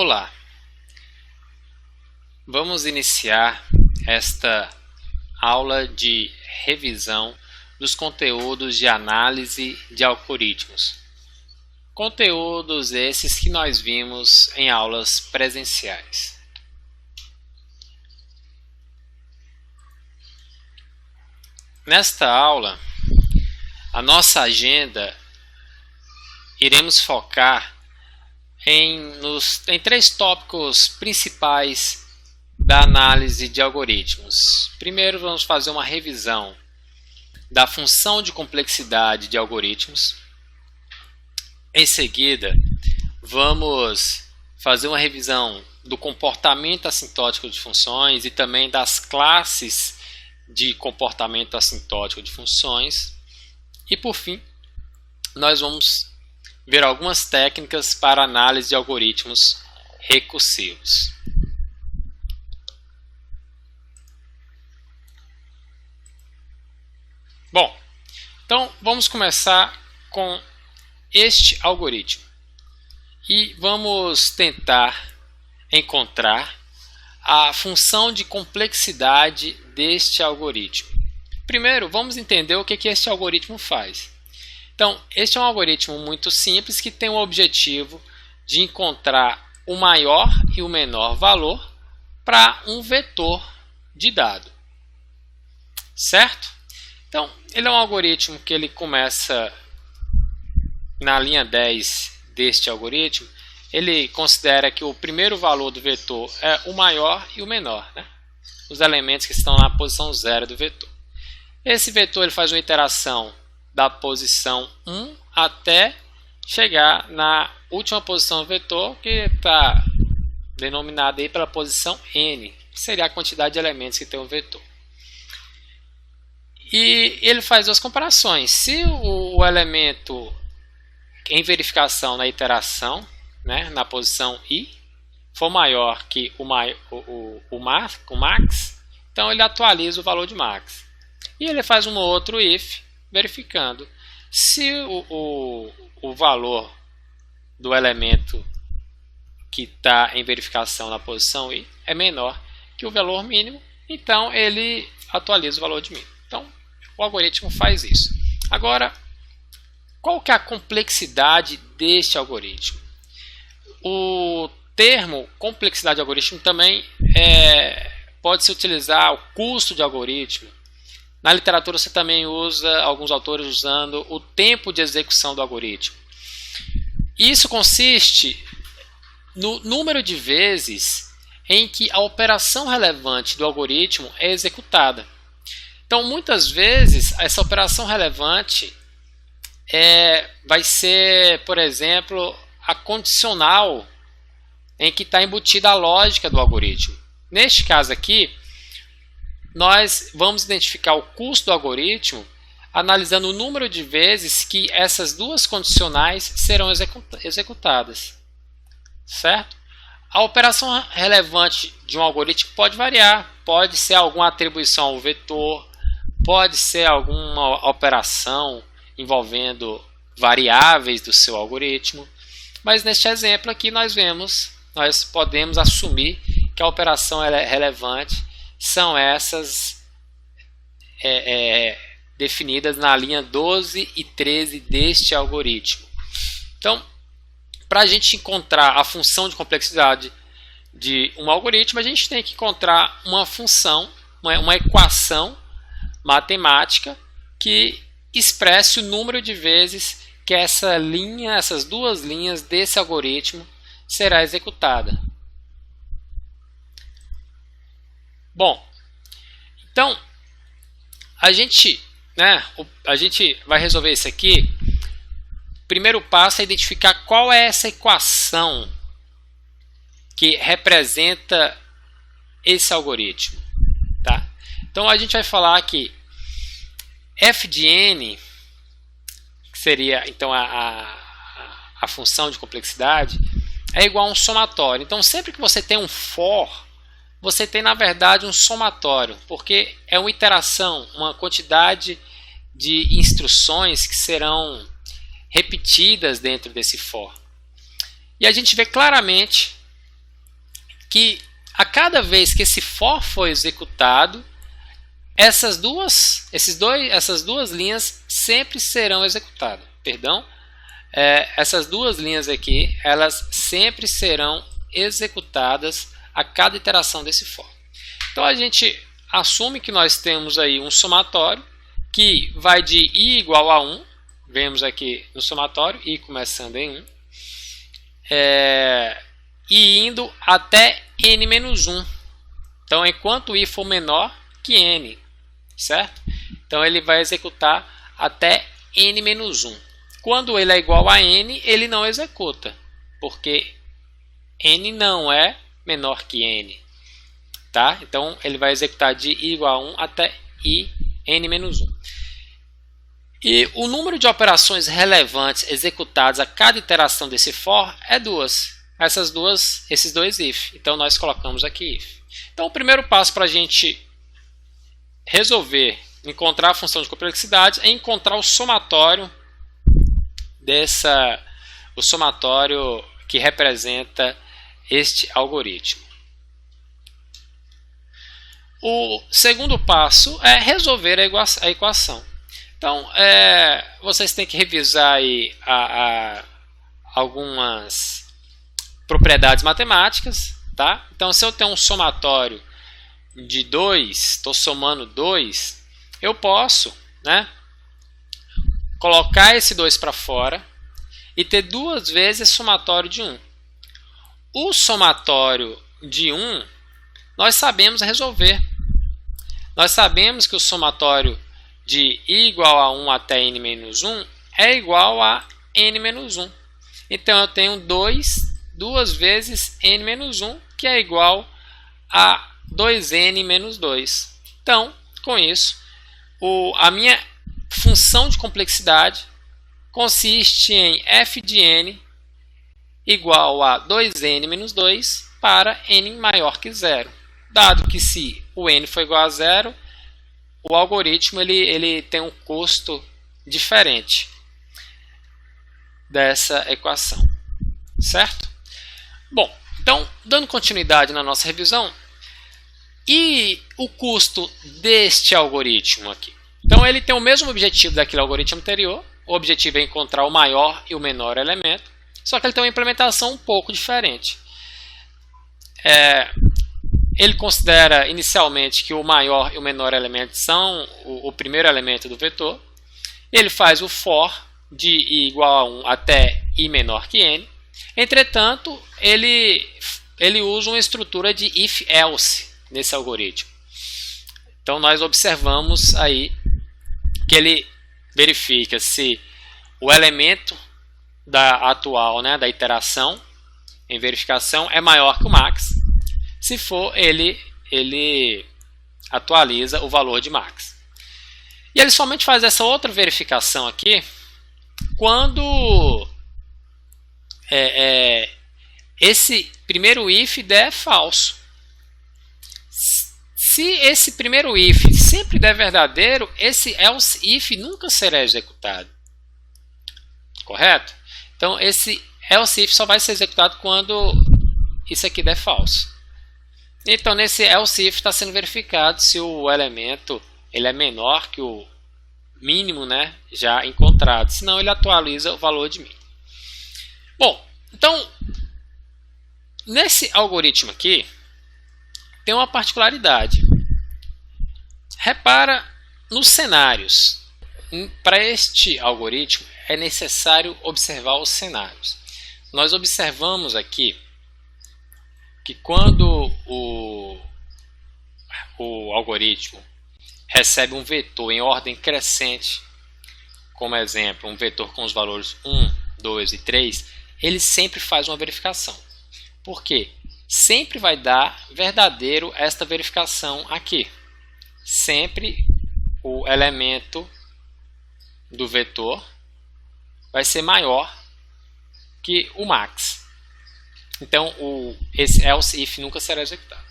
Olá, vamos iniciar esta aula de revisão dos conteúdos de análise de algoritmos. Conteúdos esses que nós vimos em aulas presenciais. Nesta aula, a agenda iremos focar em três tópicos principais da análise de algoritmos. Primeiro, vamos fazer uma revisão da função de complexidade de algoritmos. Em seguida, vamos fazer uma revisão do comportamento assintótico de funções e também das classes de comportamento assintótico de funções. E, por fim, nós vamos ver algumas técnicas para análise de algoritmos recursivos. Bom, então vamos começar com este algoritmo e vamos tentar encontrar a função de complexidade deste algoritmo. Primeiro, vamos entender o que este algoritmo faz. Então, este é um algoritmo muito simples que tem o objetivo de encontrar o maior e o menor valor para um vetor de dado. Certo? Então, ele é um algoritmo que ele começa na linha 10 deste algoritmo. Ele considera que o primeiro valor do vetor é o maior e o menor, né? Os elementos que estão na posição 0 do vetor. Esse vetor ele faz uma iteração da posição 1 até chegar na última posição do vetor, que está denominada aí pela posição n, que seria a quantidade de elementos que tem o vetor. E ele faz duas comparações. Se o elemento em verificação na iteração, né, na posição i, for maior que o max, então ele atualiza o valor de max. E ele faz um outro if, verificando se o valor do elemento que está em verificação na posição i é menor que o valor mínimo, então ele atualiza o valor de mínimo. Então, o algoritmo faz isso. Agora, qual que é a complexidade deste algoritmo? O termo complexidade de algoritmo também pode-se utilizar o custo de algoritmo. Na literatura você também usa, alguns autores usando o tempo de execução do algoritmo. Isso consiste no número de vezes em que a operação relevante do algoritmo é executada. Então, muitas vezes, essa operação relevante vai ser, por exemplo, a condicional em que está embutida a lógica do algoritmo. Neste caso aqui, nós vamos identificar o custo do algoritmo analisando o número de vezes que essas duas condicionais serão executadas. Certo? A operação relevante de um algoritmo pode variar. Pode ser alguma atribuição ao vetor, pode ser alguma operação envolvendo variáveis do seu algoritmo. Mas neste exemplo aqui nós podemos assumir que a operação relevante são essas definidas na linha 12 e 13 deste algoritmo. Então, para a gente encontrar a função de complexidade de um algoritmo, a gente tem que encontrar uma função, uma equação matemática que expresse o número de vezes que essas duas linhas desse algoritmo será executada. Bom, então a gente vai resolver isso aqui. O primeiro passo é identificar qual é essa equação que representa esse algoritmo. Tá? Então a gente vai falar que f de n, que seria então a função de complexidade, é igual a um somatório. Então sempre que você tem um for, você tem, na verdade, um somatório, porque é uma iteração, uma quantidade de instruções que serão repetidas dentro desse for. E a gente vê claramente que a cada vez que esse for executado, essas duas linhas sempre serão executadas. Perdão, essas duas linhas aqui, elas sempre serão executadas a cada iteração desse for. Então a gente assume que nós temos aí um somatório que vai de i igual a 1, vemos aqui no somatório i começando em 1, e indo até n-1. Então, enquanto i for menor que n, certo? Então, ele vai executar até n-1. Quando ele é igual a n, ele não executa, porque n não é menor que n. Tá? Então, ele vai executar de i igual a 1 até i n-1. E o número de operações relevantes executadas a cada iteração desse for é 2. Esses dois if. Então, nós colocamos aqui if. Então, o primeiro passo para a gente encontrar a função de complexidade é encontrar o somatório o somatório que representa este algoritmo. O segundo passo é resolver a equação. Então, vocês têm que revisar aí algumas propriedades matemáticas, tá? Então, se eu tenho um somatório de 2, estou somando 2, eu posso, né, colocar esse 2 para fora e ter duas vezes somatório de 1. O somatório de 1, nós sabemos resolver. Nós sabemos que o somatório de i igual a 1 até n-1 é igual a n-1. Então, eu tenho 2 vezes n-1, que é igual a 2n menos 2. Então, com isso, a minha função de complexidade consiste em f de n igual a 2n menos 2 para n maior que 0. Dado que se o n for igual a 0, o algoritmo ele tem um custo diferente dessa equação, certo? Bom, então, dando continuidade na nossa revisão, e o custo deste algoritmo aqui? Então, ele tem o mesmo objetivo daquele algoritmo anterior. O objetivo é encontrar o maior e o menor elemento, só que ele tem uma implementação um pouco diferente. Ele considera inicialmente que o maior e o menor elemento são o primeiro elemento do vetor. Ele faz o for de i igual a 1 até i menor que n. Entretanto, ele usa uma estrutura de if-else nesse algoritmo. Então, nós observamos aí que ele verifica se o elemento atual, né, da iteração em verificação é maior que o max. Se for, ele atualiza o valor de max. E ele somente faz essa outra verificação aqui quando esse primeiro if der falso. Se esse primeiro if sempre der verdadeiro, esse else if nunca será executado. Correto? Então, esse else if só vai ser executado quando isso aqui der falso. Então, nesse else if está sendo verificado se o elemento ele é menor que o mínimo, né, já encontrado. Senão, ele atualiza o valor de mínimo. Bom, então, nesse algoritmo aqui, tem uma particularidade. Repara nos cenários. Para este algoritmo, é necessário observar os cenários. Nós observamos aqui que quando o algoritmo recebe um vetor em ordem crescente, como exemplo, um vetor com os valores 1, 2 e 3, ele sempre faz uma verificação. Por quê? Sempre vai dar verdadeiro esta verificação aqui. Sempre o elemento do vetor vai ser maior que o max. Então, esse else if nunca será executado.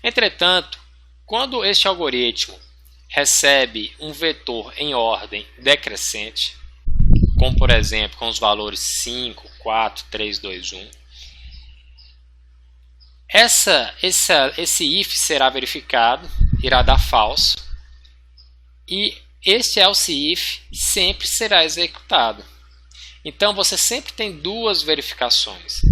Entretanto, quando este algoritmo recebe um vetor em ordem decrescente, como por exemplo com os valores 5, 4, 3, 2, 1, esse if será verificado, irá dar falso, e este else if sempre será executado. Então você sempre tem duas verificações.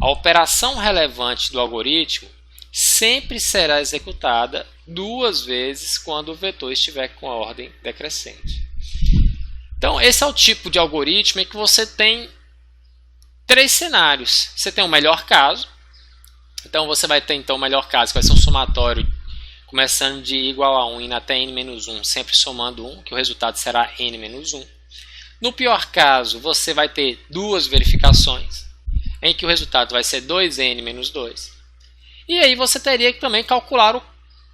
A operação relevante do algoritmo sempre será executada duas vezes quando o vetor estiver com a ordem decrescente. Então esse é o tipo de algoritmo em que você tem três cenários. Você tem o melhor caso. Então você vai ter o melhor caso, que vai ser um somatório começando de igual a 1 e indo até n-1, sempre somando 1, que o resultado será n-1. No pior caso, você vai ter duas verificações, em que o resultado vai ser 2n-2. E aí você teria que também calcular o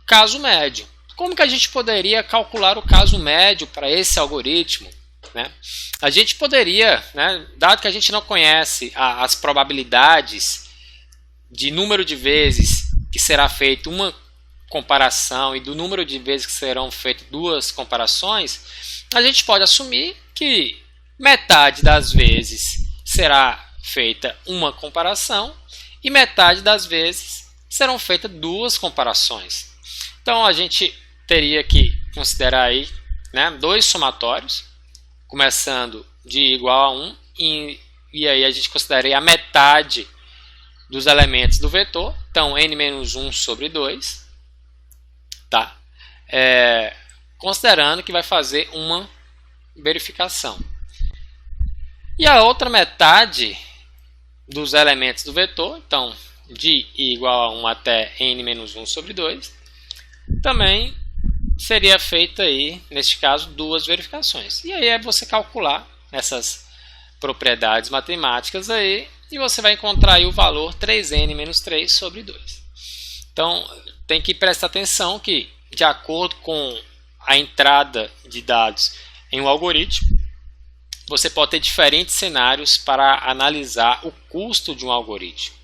caso médio. Como que a gente poderia calcular o caso médio para esse algoritmo? Né? A gente poderia, né, dado que a gente não conhece as probabilidades de número de vezes que será feita uma comparação e do número de vezes que serão feitas duas comparações, a gente pode assumir que metade das vezes será feita uma comparação e metade das vezes serão feitas duas comparações. Então a gente teria que considerar aí, né, dois somatórios, começando de igual a 1 e aí a gente consideraria a metade dos elementos do vetor, então n-1 sobre 2, tá? Considerando que vai fazer uma verificação. E a outra metade dos elementos do vetor, então de igual a 1 até n-1 sobre 2, também seria feita aí, neste caso, duas verificações. E aí é você calcular essas propriedades matemáticas aí e você vai encontrar aí o valor 3n-3 sobre 2. Então, tem que prestar atenção que, de acordo com a entrada de dados em um algoritmo, você pode ter diferentes cenários para analisar o custo de um algoritmo.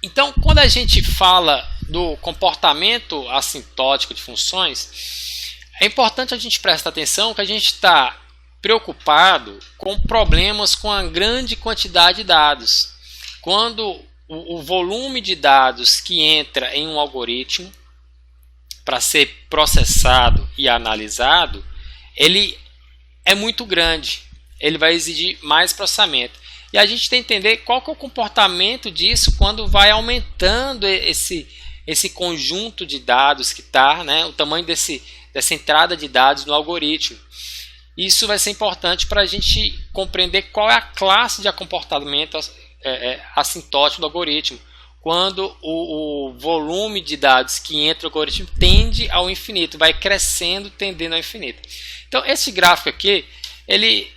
Então, quando a gente fala do comportamento assintótico de funções, é importante a gente prestar atenção que a gente está preocupado com problemas com a grande quantidade de dados. Quando o volume de dados que entra em um algoritmo para ser processado e analisado, ele é muito grande, ele vai exigir mais processamento. E a gente tem que entender qual que é o comportamento disso quando vai aumentando esse conjunto de dados que está, né, o tamanho dessa entrada de dados no algoritmo. Isso vai ser importante para a gente compreender qual é a classe de comportamento assintótico do algoritmo, quando o volume de dados que entra no algoritmo tende ao infinito, vai crescendo, tendendo ao infinito. Então, esse gráfico aqui, ele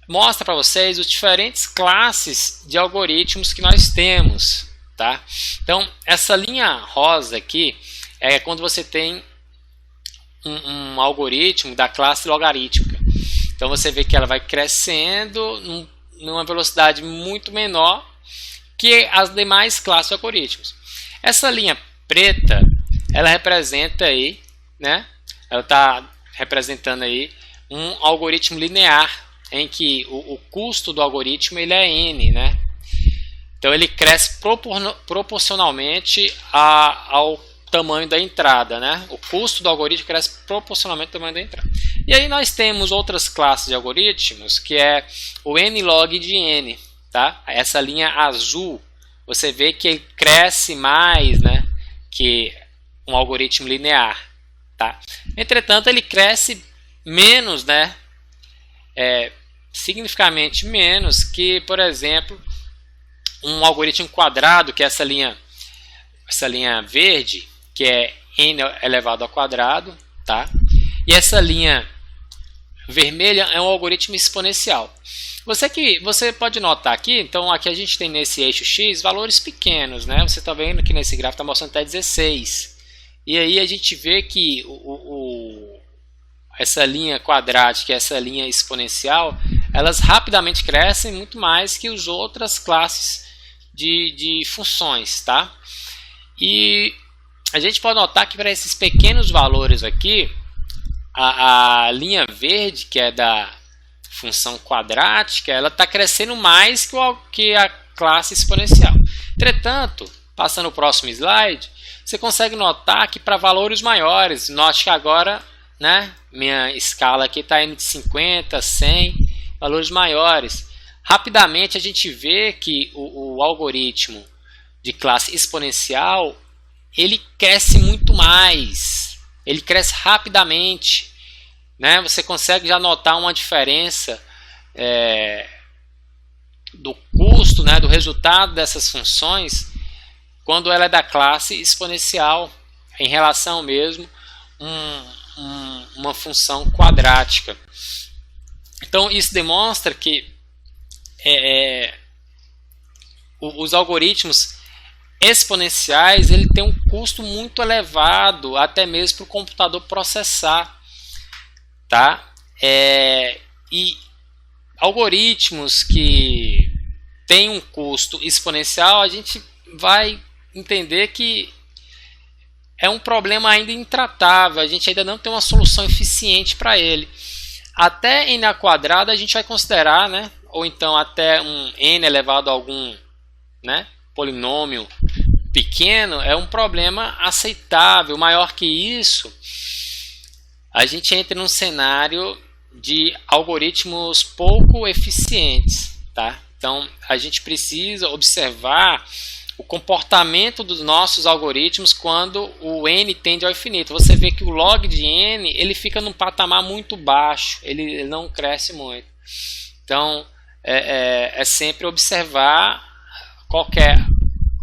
mostra para vocês as diferentes classes de algoritmos que nós temos. Tá? Então, essa linha rosa aqui é quando você tem um algoritmo da classe logarítmica. Então, você vê que ela vai crescendo numa velocidade muito menor que as demais classes de algoritmos. Essa linha preta, ela representa aí, né? Ela está representando aí um algoritmo linear em que o custo do algoritmo ele é n, né? Então ele cresce proporcionalmente ao tamanho da entrada, né? O custo do algoritmo cresce proporcionalmente ao tamanho da entrada. E aí nós temos outras classes de algoritmos, que é o n-log de n, tá? Essa linha azul, você vê que ele cresce mais, né, que um algoritmo linear, tá? Entretanto, ele cresce menos, né? Significativamente menos que, por exemplo, um algoritmo quadrado, que é essa linha verde, que é n elevado ao quadrado, tá? E essa linha vermelha é um algoritmo exponencial. Você pode notar aqui, então aqui a gente tem nesse eixo X valores pequenos, né? Você está vendo que nesse gráfico está mostrando até 16. E aí a gente vê que essa linha quadrática e essa linha exponencial, elas rapidamente crescem muito mais que as outras classes de funções, tá? E a gente pode notar que para esses pequenos valores aqui, a linha verde, que é da função quadrática, ela está crescendo mais que classe exponencial. Entretanto, passando o próximo slide, você consegue notar que para valores maiores, note que agora, né, minha escala aqui está indo de 50, 100, valores maiores. Rapidamente a gente vê que o algoritmo de classe exponencial, ele cresce muito mais, ele cresce rapidamente, né? Você consegue já notar uma diferença do custo, né, do resultado dessas funções quando ela é da classe exponencial em relação mesmo uma função quadrática. Então isso demonstra que os algoritmos exponenciais ele tem um custo muito elevado, até mesmo para o computador processar, tá? E algoritmos que têm um custo exponencial, a gente vai entender que é um problema ainda intratável, a gente ainda não tem uma solução eficiente para ele. Até n ao quadrado a gente vai considerar, né? Ou então até um n elevado a algum, né, polinômio pequeno, é um problema aceitável. Maior que isso, a gente entra num cenário de algoritmos pouco eficientes, tá? Então a gente precisa observar o comportamento dos nossos algoritmos quando o n tende ao infinito. Você vê que o log de n ele fica num patamar muito baixo, ele não cresce muito. Então é sempre observar qual que é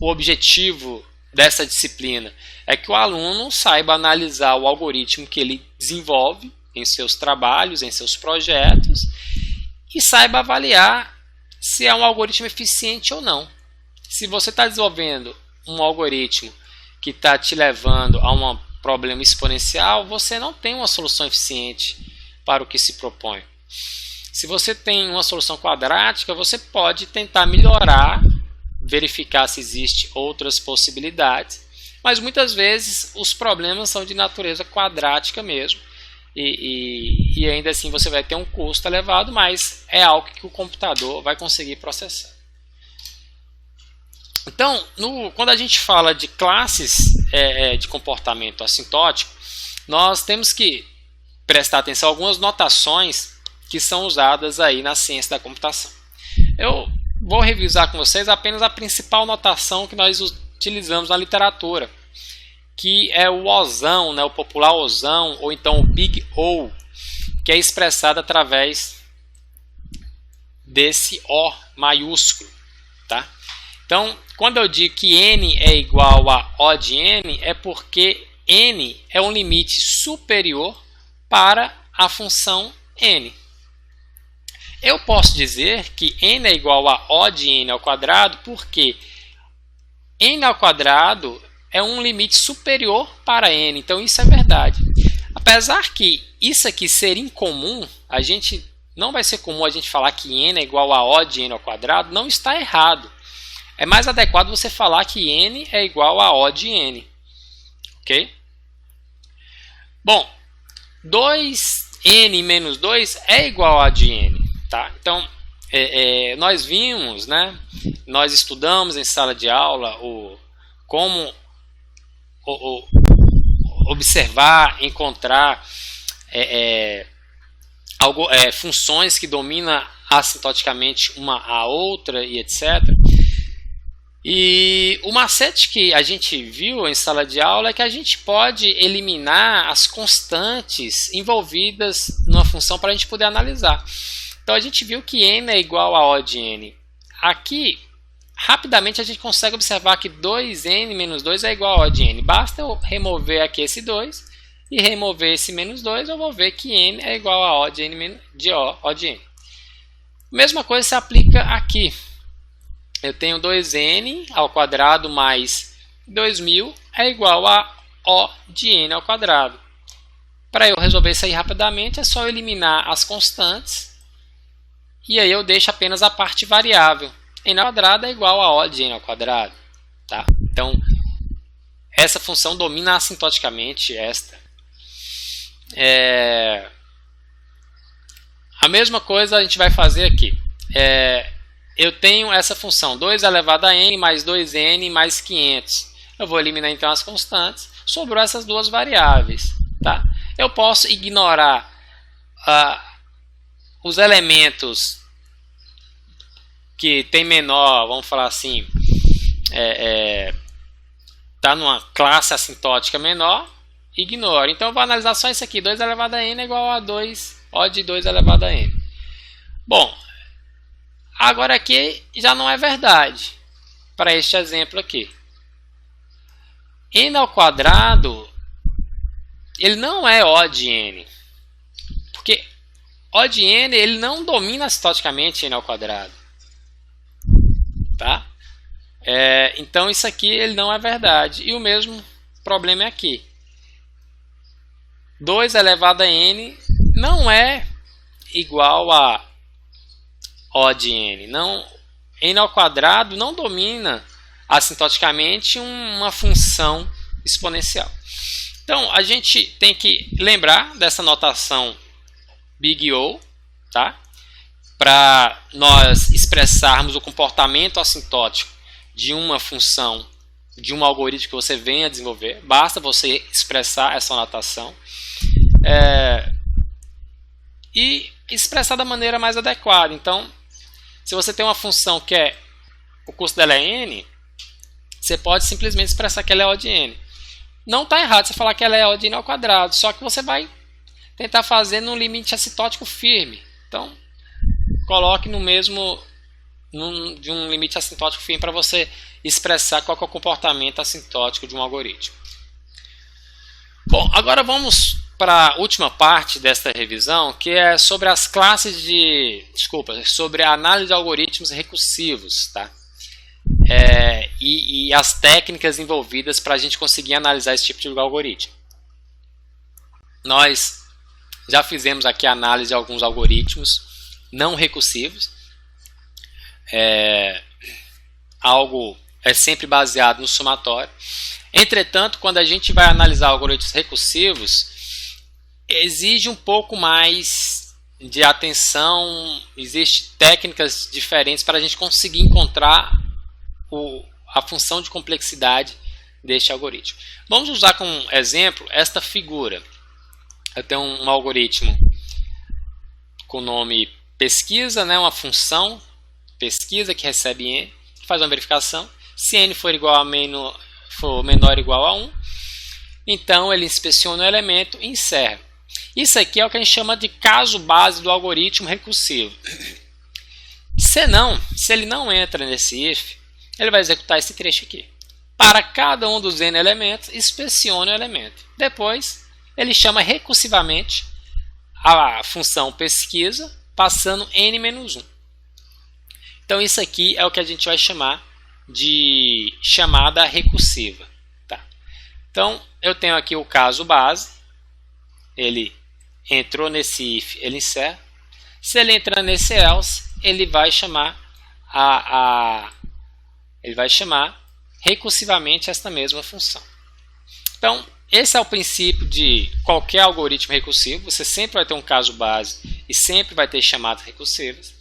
o objetivo dessa disciplina. É que o aluno saiba analisar o algoritmo que ele desenvolve em seus trabalhos, em seus projetos, e saiba avaliar se é um algoritmo eficiente ou não. Se você está desenvolvendo um algoritmo que está te levando a um problema exponencial, você não tem uma solução eficiente para o que se propõe. Se você tem uma solução quadrática, você pode tentar melhorar, verificar se existem outras possibilidades, mas muitas vezes os problemas são de natureza quadrática mesmo, e ainda assim você vai ter um custo elevado, mas é algo que o computador vai conseguir processar. Então, quando a gente fala de classes de comportamento assintótico, nós temos que prestar atenção a algumas notações que são usadas aí na ciência da computação. Eu vou revisar com vocês apenas a principal notação que nós utilizamos na literatura, que é o Ozão, né, o popular Ozão, ou então o Big O, que é expressado através desse O maiúsculo, tá? Então, quando eu digo que n é igual a O de n, é porque n é um limite superior para a função n. Eu posso dizer que n é igual a O de n ao quadrado porque n ao quadrado é um limite superior para n. Então, isso é verdade. Apesar que isso aqui ser incomum, não vai ser comum a gente falar que n é igual a O de n ao quadrado, não está errado. É mais adequado você falar que n é igual a O de n. Ok? Bom, 2n menos 2 é igual a de n. Tá? Então, nós vimos, né, nós estudamos em sala de aula como observar, encontrar funções que dominam assintoticamente uma a outra e etc. E o macete que a gente viu em sala de aula é que a gente pode eliminar as constantes envolvidas numa função para a gente poder analisar. Então a gente viu que n é igual a O de n. Aqui, rapidamente a gente consegue observar que 2n menos 2 é igual a O de n. Basta eu remover aqui esse 2 e remover esse menos 2, eu vou ver que n é igual a O de n de O de n. Mesma coisa se aplica aqui. Eu tenho 2n ao quadrado mais 2000 é igual a O de n ao quadrado. Para eu resolver isso aí rapidamente, é só eu eliminar as constantes e aí eu deixo apenas a parte variável. N ao quadrado é igual a O de n ao quadrado. Tá? Então, essa função domina assintoticamente esta. A mesma coisa a gente vai fazer aqui. eu tenho essa função 2 elevado a n mais 2n mais 500. Eu vou eliminar então as constantes. Sobrou essas duas variáveis. Tá? Eu posso ignorar os elementos que tem menor, vamos falar assim, está numa classe assintótica menor, ignoro. Então eu vou analisar só isso aqui, 2 elevado a n é igual a 2, O de 2 elevado a n. Bom, agora aqui já não é verdade, para este exemplo aqui. N ao quadrado, ele não é O de n, porque O de n ele não domina assintoticamente n ao quadrado. Tá? Então isso aqui ele não é verdade. E o mesmo problema é aqui. 2 elevado a n não é igual a O de n. Não, n ao quadrado não domina assintoticamente uma função exponencial. Então a gente tem que lembrar dessa notação Big O, tá? Para nós expressarmos o comportamento assintótico de uma função, de um algoritmo que você venha desenvolver, basta você expressar essa notação e expressar da maneira mais adequada. Então, se você tem uma função que o custo dela é n, você pode simplesmente expressar que ela é O de n. Não está errado você falar que ela é O de n ao quadrado, só que você vai tentar fazer num limite assintótico firme. Então, coloque no mesmo de um limite assintótico firme para você expressar qual é o comportamento assintótico de um algoritmo. Bom, agora vamos para a última parte desta revisão, que é sobre as classes sobre a análise de algoritmos recursivos, tá? E as técnicas envolvidas para a gente conseguir analisar esse tipo de algoritmo. Nós já fizemos aqui a análise de alguns algoritmos não recursivos. Algo é sempre baseado no somatório. Entretanto, quando a gente vai analisar algoritmos recursivos, exige um pouco mais de atenção, existem técnicas diferentes para a gente conseguir encontrar a função de complexidade deste algoritmo. Vamos usar como exemplo esta figura. Eu tenho um algoritmo com o nome pesquisa, né, uma função pesquisa que recebe n, que faz uma verificação. Se n for menor ou igual a 1, então ele inspeciona o elemento e encerra. Isso aqui é o que a gente chama de caso base do algoritmo recursivo. Se ele não entra nesse if, ele vai executar esse trecho aqui. Para cada um dos n elementos, inspecione o elemento. Depois, ele chama recursivamente a função pesquisa, passando n-1. Então, isso aqui é o que a gente vai chamar de chamada recursiva. Tá? Então, eu tenho aqui o caso base. Ele entrou nesse if, ele encerra. Se ele entrar nesse else, ele vai chamar recursivamente esta mesma função. Então, esse é o princípio de qualquer algoritmo recursivo. Você sempre vai ter um caso base e sempre vai ter chamadas recursivas.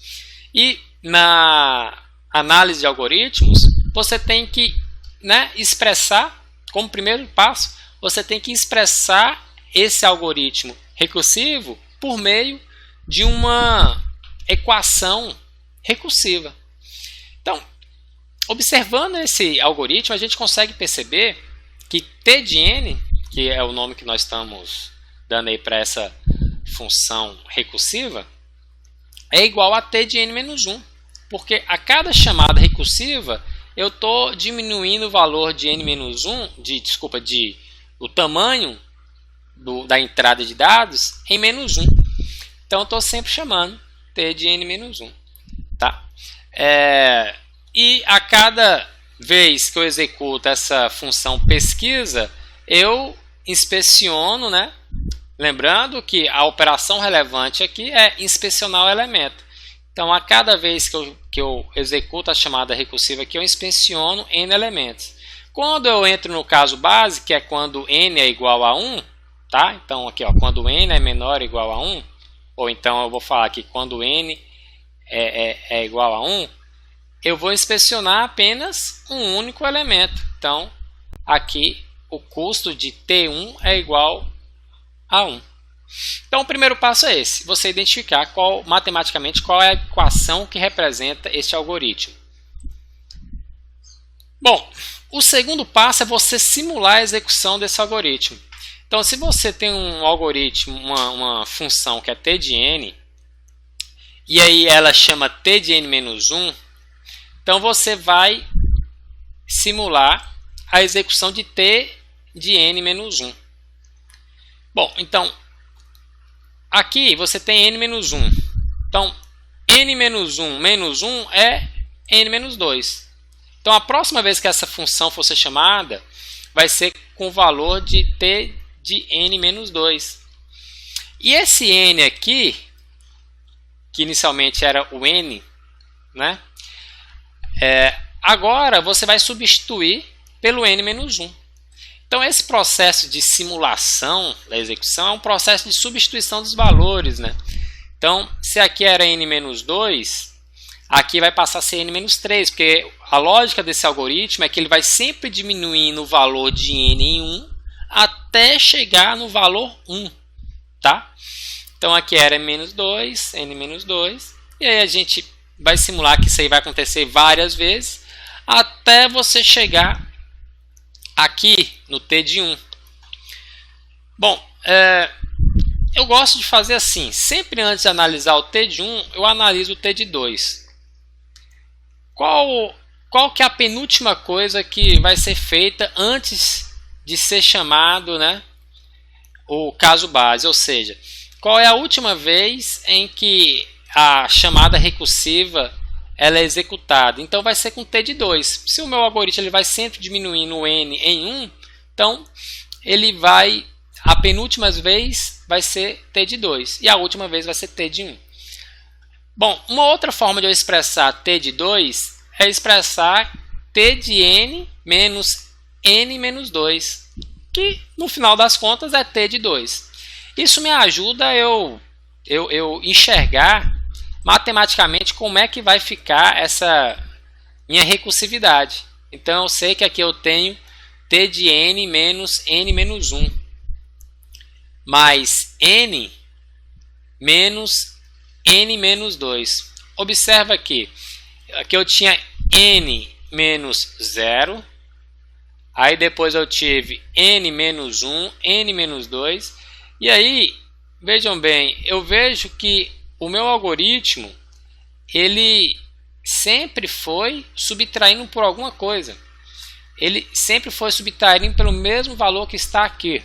E na análise de algoritmos, você tem que expressar, como primeiro passo, você tem que expressar esse algoritmo recursivo por meio de uma equação recursiva. Então, observando esse algoritmo, a gente consegue perceber que T de n, que é o nome que nós estamos dando aí para essa função recursiva, é igual a T de n-1, porque a cada chamada recursiva eu estou diminuindo o valor de n-1, o tamanho da entrada de dados em -1. Então eu estou sempre chamando T de n-1. Tá? E a cada vez que eu executo essa função pesquisa, eu inspeciono, né? Lembrando que a operação relevante aqui é inspecionar o elemento. Então, a cada vez que eu executo a chamada recursiva aqui, eu inspeciono n elementos. Quando eu entro no caso base, que é quando n é igual a 1, tá? Então, aqui, ó, quando n é menor ou igual a 1, ou então eu vou falar aqui quando n é igual a 1, eu vou inspecionar apenas um único elemento. Então, aqui o custo de T1 é igual a 1. Então, o primeiro passo é esse, você identificar matematicamente qual é a equação que representa este algoritmo. Bom, o segundo passo é você simular a execução desse algoritmo. Então, se você tem um algoritmo, uma função que é t de n, e aí ela chama t de n-1, então você vai simular a execução de t de n-1. Bom, então, aqui você tem n-1. Então, n-1 menos 1 é n-2. Então, a próxima vez que essa função for ser chamada, vai ser com o valor de t de n-2. E esse n aqui, que inicialmente era o n, né? Agora você vai substituir pelo n-1. Então, esse processo de simulação da execução é um processo de substituição dos valores, né? Então, se aqui era n-2, aqui vai passar a ser n-3, porque a lógica desse algoritmo é que ele vai sempre diminuindo o valor de n em 1 até chegar no valor 1, tá? Então, aqui era n-2, n-2, e aí a gente vai simular que isso aí vai acontecer várias vezes, até você chegar aqui no t de 1. Bom, eu gosto de fazer assim, sempre antes de analisar o t de 1, eu analiso o t de 2. Qual que é a penúltima coisa que vai ser feita antes de ser chamado, né, o caso base? Ou seja, qual é a última vez em que a chamada recursiva ela é executada? Então vai ser com t de 2. Se o meu algoritmo ele vai sempre diminuindo o n em 1, então ele vai, a penúltima vez vai ser t de 2 e a última vez vai ser t de 1. Bom, uma outra forma de eu expressar t de 2 é expressar t de n menos n menos 2, que no final das contas é t de 2. Isso me ajuda a eu enxergar matematicamente como é que vai ficar essa minha recursividade. Então eu sei que aqui eu tenho t de n menos n menos 1 mais n menos n menos 2. Observa aqui eu tinha n menos 0, aí depois eu tive n menos 1, n menos 2, e aí, vejam bem, eu vejo que o meu algoritmo, ele sempre foi subtraindo por alguma coisa. Ele sempre foi subtraindo pelo mesmo valor que está aqui.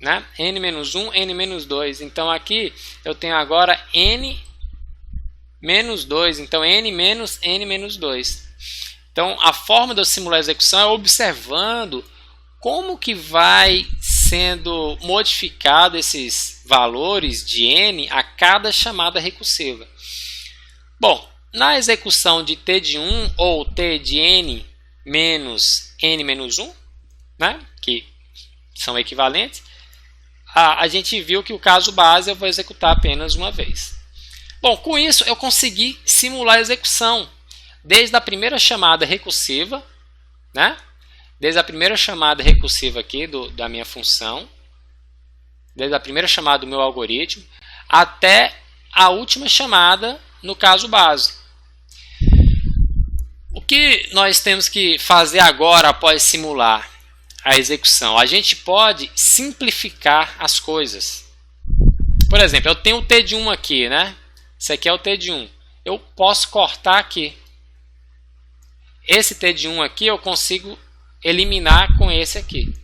Né? N menos 1, N menos 2. Então, aqui eu tenho agora N menos 2. Então, N menos N menos 2. Então, a forma de eu simular a execução é observando como que vai sendo modificado esses valores de N a cada chamada recursiva. Bom, na execução de T de 1 ou T de N menos N menos 1, né, que são equivalentes, a gente viu que o caso base eu vou executar apenas uma vez. Bom, com isso eu consegui simular a execução desde a primeira chamada recursiva, né? Desde a primeira chamada recursiva aqui da minha função, desde a primeira chamada do meu algoritmo, até a última chamada no caso base. O que nós temos que fazer agora após simular a execução? A gente pode simplificar as coisas. Por exemplo, eu tenho o T de 1 aqui, né? Esse aqui é o T de 1. Eu posso cortar aqui. Esse T de 1 aqui eu consigo eliminar com esse aqui.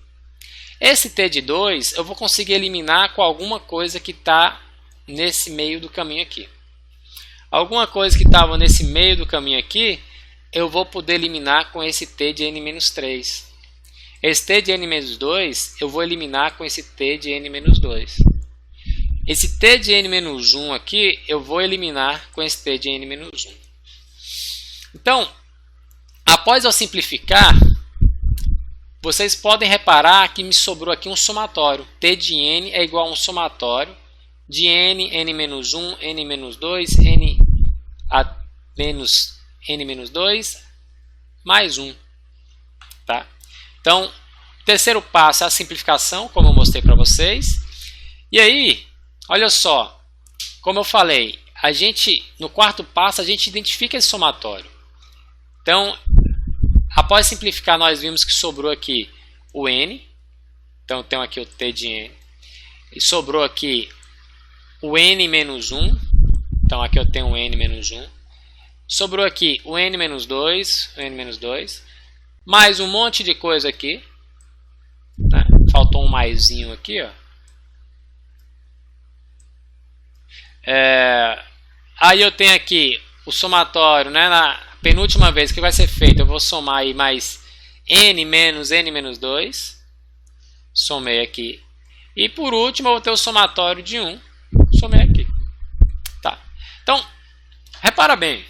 Esse T de 2 eu vou conseguir eliminar com alguma coisa que está nesse meio do caminho aqui. Alguma coisa que estava nesse meio do caminho aqui, eu vou poder eliminar com esse T de n-3. Esse T de n-2 eu vou eliminar com esse T de n-2. Esse T de n-1 aqui eu vou eliminar com esse T de n-1. Então, após eu simplificar, vocês podem reparar que me sobrou aqui um somatório. T de n é igual a um somatório de n, n-1, n-2, n a menos n menos 2 mais 1. Tá? Então, o terceiro passo é a simplificação, como eu mostrei para vocês. E aí, olha só, como eu falei, no quarto passo a gente identifica esse somatório. Então, após simplificar, nós vimos que sobrou aqui o n. Então, temos aqui o t de n. E sobrou aqui o n menos 1. Então, aqui eu tenho o n menos 1. Sobrou aqui o n menos 2, mais um monte de coisa aqui. Né? Faltou um maisinho aqui, ó. Aí eu tenho aqui o somatório, né? Na penúltima vez que vai ser feito, eu vou somar aí mais n menos 2. Somei aqui. E por último, eu vou ter o somatório de 1. Somei aqui. Tá. Então, repara bem.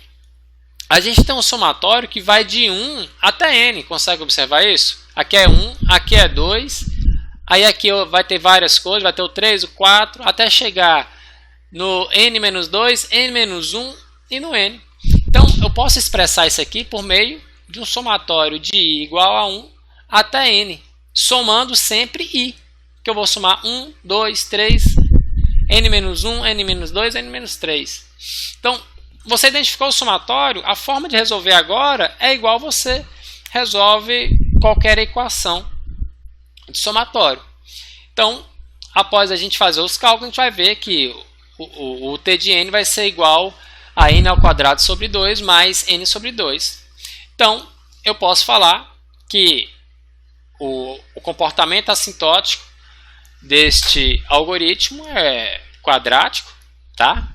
A gente tem um somatório que vai de 1 até n. Consegue observar isso? Aqui é 1, aqui é 2. Aí aqui vai ter várias coisas. Vai ter o 3, o 4, até chegar no n menos 2, n menos 1 e no n. Então, eu posso expressar isso aqui por meio de um somatório de i igual a 1 até n. Somando sempre i. Que eu vou somar 1, 2, 3, n menos 1, n menos 2, n menos 3. Então, você identificou o somatório, a forma de resolver agora é igual você resolve qualquer equação de somatório. Então, após a gente fazer os cálculos, a gente vai ver que o t de n vai ser igual a n ao quadrado sobre 2 mais n sobre 2. Então, eu posso falar que o comportamento assintótico deste algoritmo é quadrático, tá?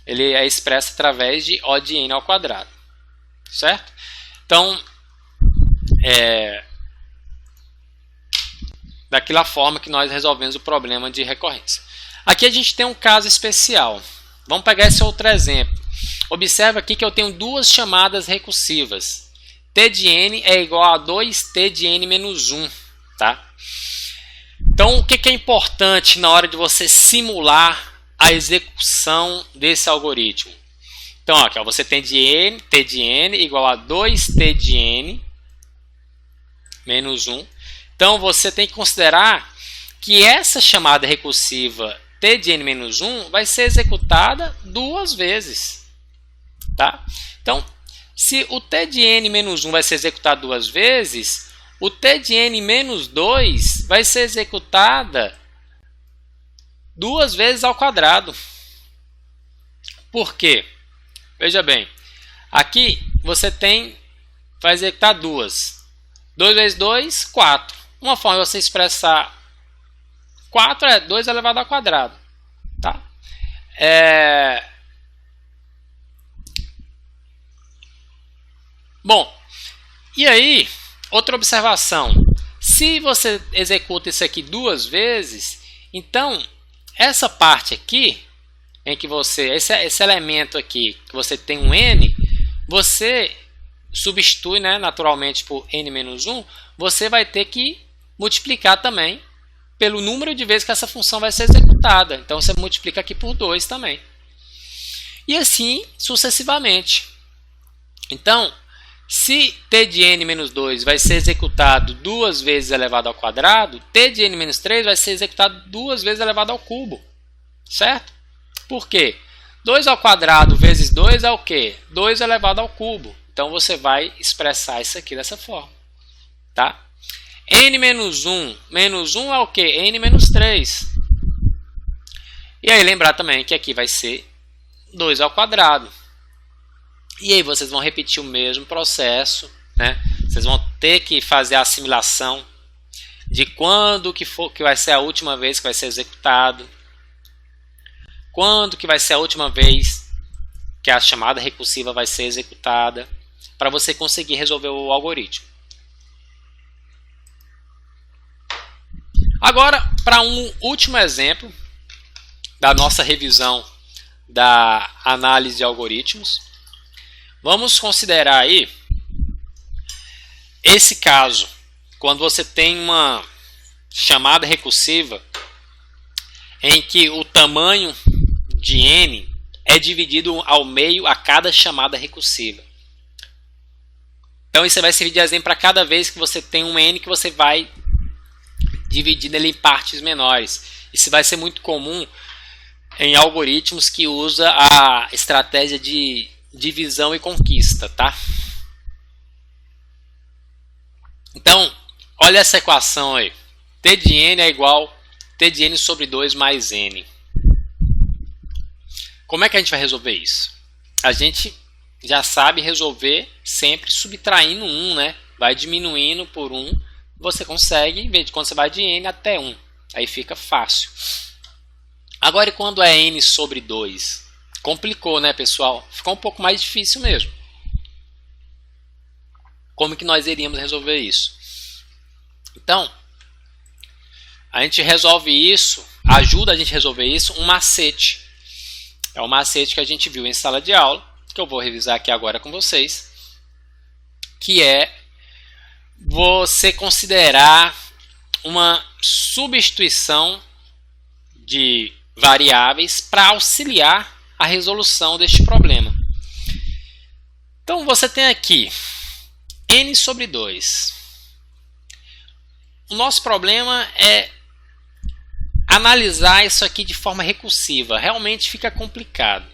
Ele é expresso através de O de n ao quadrado, certo? Então, daquela forma que nós resolvemos o problema de recorrência. Aqui a gente tem um caso especial. Vamos pegar esse outro exemplo. Observa aqui que eu tenho duas chamadas recursivas. T de n é igual a 2t de n menos 1, tá? Então, o que é importante na hora de você simular a execução desse algoritmo? Então, aqui, ó, você tem t de n igual a 2t de n menos 1. Então, você tem que considerar que essa chamada recursiva t de n menos 1 vai ser executada duas vezes. Tá? Então, se o t de n menos 1 vai ser executado duas vezes, o t de n menos 2 vai ser executada duas vezes ao quadrado. Por quê? Veja bem, aqui você vai executar duas. 2 vezes 2, 4. Uma forma de você expressar 4 é 2 elevado ao quadrado. Tá? Bom, e aí, outra observação. Se você executa isso aqui duas vezes, então essa parte aqui, em que esse elemento aqui, que você tem um n, você substitui, né, naturalmente por n menos 1, você vai ter que multiplicar também pelo número de vezes que essa função vai ser executada. Então você multiplica aqui por 2 também. E assim sucessivamente. Então, se t de n menos 2 vai ser executado duas vezes elevado ao quadrado, t de n menos 3 vai ser executado duas vezes elevado ao cubo. Certo? Por quê? 2 ao quadrado vezes 2 é o quê? 2 elevado ao cubo. Então você vai expressar isso aqui dessa forma. Tá? N menos 1 é o quê? N menos 3. E aí lembrar também que aqui vai ser 2 ao quadrado. E aí vocês vão repetir o mesmo processo, né? Vocês vão ter que fazer a assimilação de quando que vai ser a última vez que vai ser executado, quando que vai ser a última vez que a chamada recursiva vai ser executada, para você conseguir resolver o algoritmo. Agora, para um último exemplo da nossa revisão da análise de algoritmos, vamos considerar aí esse caso, quando você tem uma chamada recursiva em que o tamanho de n é dividido ao meio a cada chamada recursiva. Então isso vai servir de exemplo para cada vez que você tem um n que você vai dividir ele em partes menores. Isso vai ser muito comum em algoritmos que usa a estratégia de divisão e conquista, tá? Então, olha essa equação aí. T de n é igual a T de n sobre 2 mais n. Como é que a gente vai resolver isso? A gente já sabe resolver sempre subtraindo 1, né? Vai diminuindo por 1, você consegue, ver de quando você vai de n até 1. Aí fica fácil. Agora, e quando é n sobre 2? Complicou, né, pessoal? Ficou um pouco mais difícil mesmo. Como que nós iríamos resolver isso? Então, a gente resolve isso, ajuda a gente a resolver isso, um macete. É o macete que a gente viu em sala de aula, que eu vou revisar aqui agora com vocês, que é você considerar uma substituição de variáveis para auxiliar a resolução deste problema. Então você tem aqui n sobre 2. O nosso problema é analisar isso aqui de forma recursiva. Realmente fica complicado.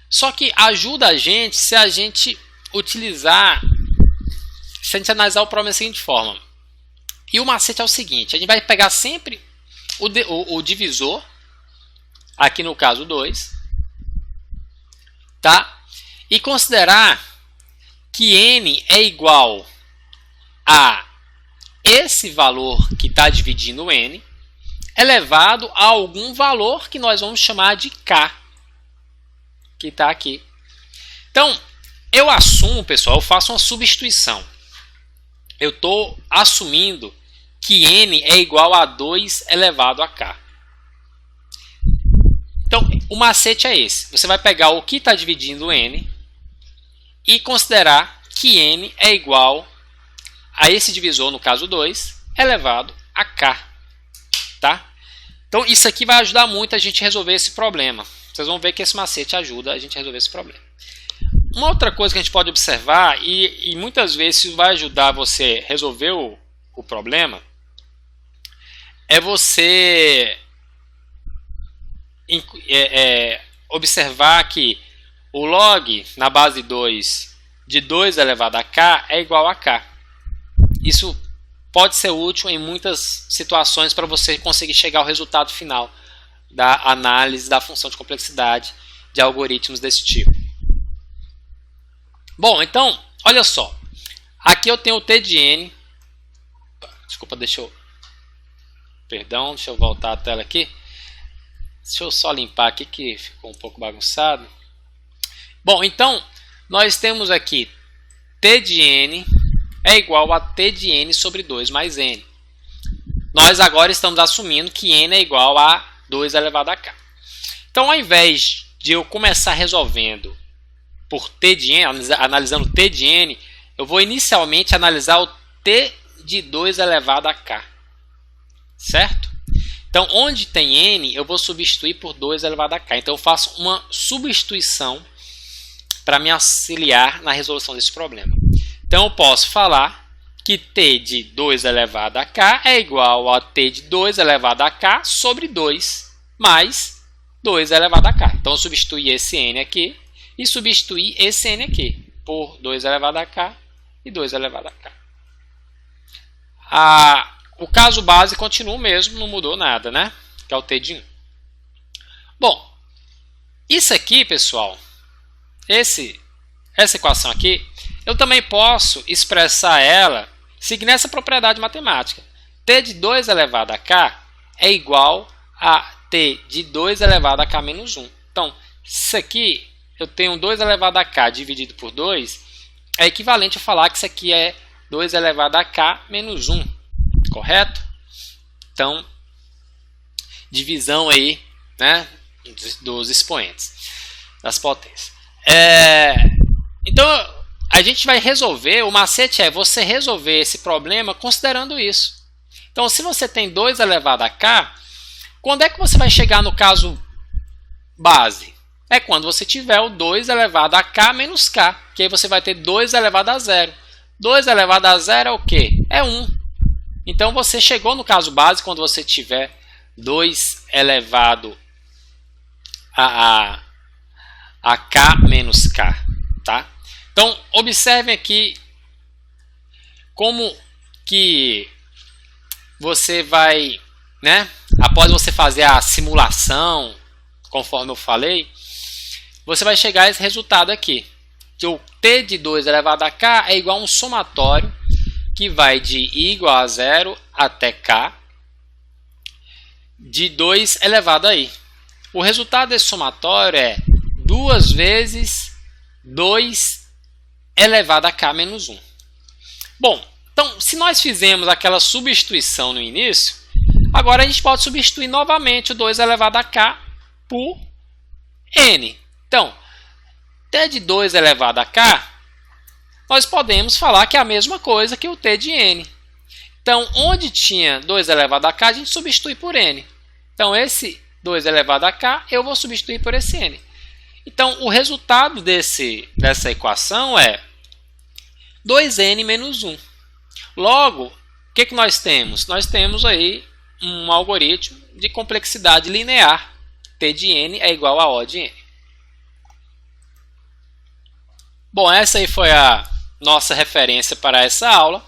Só que ajuda a gente se a gente utilizar, se a gente analisar o problema da seguinte forma. E o macete é o seguinte, a gente vai pegar sempre o divisor, aqui no caso 2, tá? E considerar que n é igual a esse valor que está dividindo n, elevado a algum valor que nós vamos chamar de k, que está aqui. Então, eu assumo, pessoal, eu faço uma substituição. Eu estou assumindo que n é igual a 2 elevado a k. Então, o macete é esse. Você vai pegar o que está dividindo n e considerar que n é igual a esse divisor, no caso 2, elevado a k. Tá? Então, isso aqui vai ajudar muito a gente a resolver esse problema. Vocês vão ver que esse macete ajuda a gente a resolver esse problema. Uma outra coisa que a gente pode observar, e muitas vezes isso vai ajudar você a resolver o problema, é você observar que o log na base 2 de 2 elevado a k é igual a k. Isso pode ser útil em muitas situações para você conseguir chegar ao resultado final da análise da função de complexidade de algoritmos desse tipo. Bom, então, olha só. Aqui eu tenho o T de n. Desculpa, deixa eu voltar a tela aqui. Deixa eu só limpar aqui que ficou um pouco bagunçado. Bom, então, nós temos aqui T de n é igual a T de n sobre 2 mais n. Nós agora estamos assumindo que n é igual a 2 elevado a k. Então, ao invés de eu começar resolvendo por T de n, analisando T de n, eu vou inicialmente analisar o T de 2 elevado a k. Certo? Então, onde tem n, eu vou substituir por 2 elevado a k. Então, eu faço uma substituição para me auxiliar na resolução desse problema. Então, eu posso falar que T de 2 elevado a k é igual a T de 2 elevado a k sobre 2 mais 2 elevado a k. Então, eu substituí esse n aqui e substituí esse n aqui por 2 elevado a k e 2 elevado a k. O caso base continua o mesmo, não mudou nada, né? Que é o T de 1. Bom, isso aqui, pessoal, essa equação aqui, eu também posso expressar ela seguindo essa propriedade matemática. T de 2 elevado a k é igual a T de 2 elevado a k menos 1. Então, isso aqui, eu tenho 2 elevado a k dividido por 2, é equivalente a falar que isso aqui é 2 elevado a k menos 1. Correto? Então, divisão aí, né, dos expoentes, das potências. Então, a gente vai resolver, o macete é você resolver esse problema considerando isso. Então, se você tem 2 elevado a k, quando é que você vai chegar no caso base? É quando você tiver o 2 elevado a k menos k, que aí você vai ter 2 elevado a 0. 2 elevado a 0 é o quê? É 1. Então você chegou no caso base quando você tiver 2 elevado a k menos k. Tá? Então observem aqui como que você vai, né, após você fazer a simulação, conforme eu falei, você vai chegar a esse resultado aqui, que o t de 2 elevado a k é igual a um somatório que vai de i igual a 0 até k de 2 elevado a i. O resultado desse somatório é 2 vezes 2 elevado a k menos 1. Bom, então se nós fizemos aquela substituição no início, agora a gente pode substituir novamente o 2 elevado a k por n. Então, t de 2 elevado a k, nós podemos falar que é a mesma coisa que o t de n. Então, onde tinha 2 elevado a k, a gente substitui por n. Então, esse 2 elevado a k, eu vou substituir por esse n. Então, o resultado dessa equação é 2n menos 1. Logo, o que nós temos? Nós temos aí um algoritmo de complexidade linear. T de n é igual a O de n. Bom, essa aí foi a nossa referência para essa aula,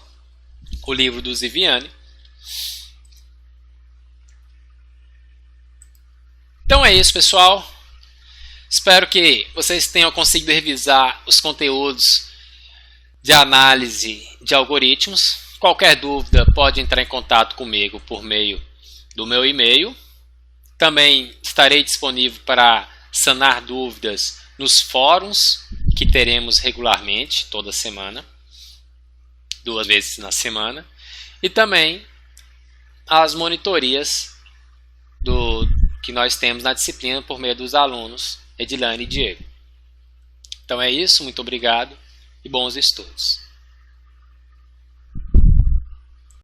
o livro do Ziviani. Então é isso, pessoal. Espero que vocês tenham conseguido revisar os conteúdos de análise de algoritmos. Qualquer dúvida pode entrar em contato comigo por meio do meu e-mail. Também estarei disponível para sanar dúvidas nos fóruns que teremos regularmente, toda semana, 2 vezes na semana, e também as monitorias que nós temos na disciplina por meio dos alunos Edilane e Diego. Então é isso, muito obrigado e bons estudos.